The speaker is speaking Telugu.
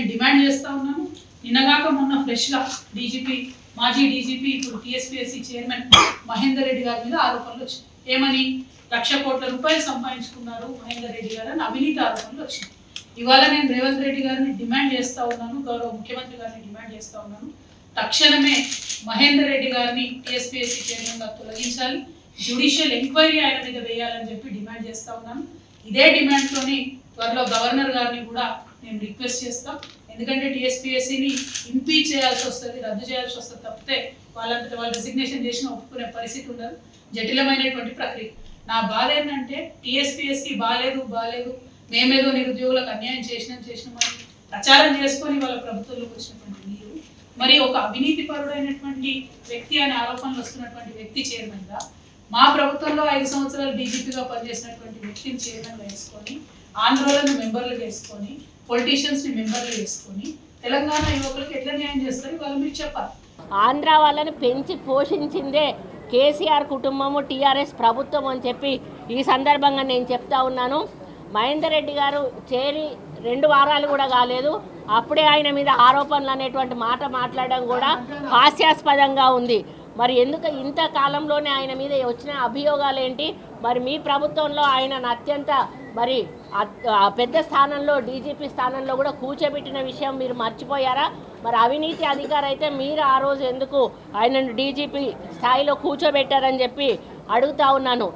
నేను డిమాండ్ చేస్తూ ఉన్నాను. నిన్నగాక మొన్న ఫ్రెష్గా డీజీపీ మాజీ డీజీపీ ఇప్పుడు టీఎస్పీఎస్సీ చైర్మన్ మహేందర్ రెడ్డి గారి మీద ఆరోపణలు వచ్చాయి. ఏమని? 1,00,00,000 కోట్ల రూపాయలు సంపాదించుకున్నారు మహేందర్ రెడ్డి గారు అని అవినీతి ఆరోపణలు వచ్చినాయి. ఇవాళ నేను రేవంత్ రెడ్డి గారిని డిమాండ్ చేస్తూ ఉన్నాను, గౌరవ ముఖ్యమంత్రి గారిని డిమాండ్ చేస్తూ ఉన్నాను, తక్షణమే మహేందర్ రెడ్డి గారిని టీఎస్పీఎస్సీ చైర్మన్గా తొలగించాలి, జ్యుడిషియల్ ఎంక్వైరీ ఆయన మీద వేయాలని చెప్పి డిమాండ్ చేస్తూ ఉన్నాను. ఇదే డిమాండ్తోని త్వరలో గవర్నర్ గారిని కూడా నేను రిక్వెస్ట్ చేస్తాం. ఎందుకంటే టీఎస్పీఎస్సీని ఇంపీచ్ చేయాల్సి వస్తుంది, రద్దు చేయాల్సి వస్తుంది తప్పితే వాళ్ళంతటి వాళ్ళు రెసిగ్నేషన్ చేసిన ఒప్పుకునే పరిస్థితి ఉండదు. జటిలమైనటువంటి ప్రక్రియ. నా బాధ ఏంటంటే టీఎస్పీఎస్సీ బాలేదు మేమేదో నిరుద్యోగులకు అన్యాయం చేసినామని ప్రచారం చేసుకొని వాళ్ళ ప్రభుత్వంలోకి వచ్చినటువంటి మీరు మరి ఒక అవినీతి పరుడైనటువంటి వ్యక్తి అనే ఆరోపణలు వస్తున్నటువంటి వ్యక్తి చైర్మన్గా, మా ప్రభుత్వంలో 5 సంవత్సరాలు డీజీపీగా పనిచేసినటువంటి వ్యక్తిని చైర్మన్గా వేసుకొని, ఆంధ్రోలను మెంబర్లు చేసుకొని, పొలిటీషియన్స్ని మెంబర్లు చేసుకొని తెలంగాణ యువకులకు ఎట్లా న్యాయం చేస్తారు వాళ్ళు మీరు చెప్పాలి. ఆంధ్ర వాళ్ళని పెంచి పోషించిందే కేసీఆర్ కుటుంబము, టీఆర్ఎస్ ప్రభుత్వం అని చెప్పి ఈ సందర్భంగా నేను చెప్తా ఉన్నాను. మహేందర్ రెడ్డి గారు చేరి 2 వారాలు కూడా కాలేదు, అప్పుడే ఆయన మీద ఆరోపణలు అనేటువంటి మాట మాట్లాడడం కూడా హాస్యాస్పదంగా ఉంది. మరి ఎందుకు ఇంత కాలంలోనే ఆయన మీద వచ్చిన అభియోగాలు ఏంటి? మరి మీ ప్రభుత్వంలో ఆయనను అత్యంత మరి పెద్ద స్థానంలో డీజీపీ స్థానంలో కూడా కూర్చోబెట్టిన విషయం మీరు మర్చిపోయారా? మరి అవినీతి అధికారి అయితే మీరు ఆ రోజు ఎందుకు ఆయనను డీజీపీ స్థాయిలో కూర్చోబెట్టారని చెప్పి అడుగుతా ఉన్నాను.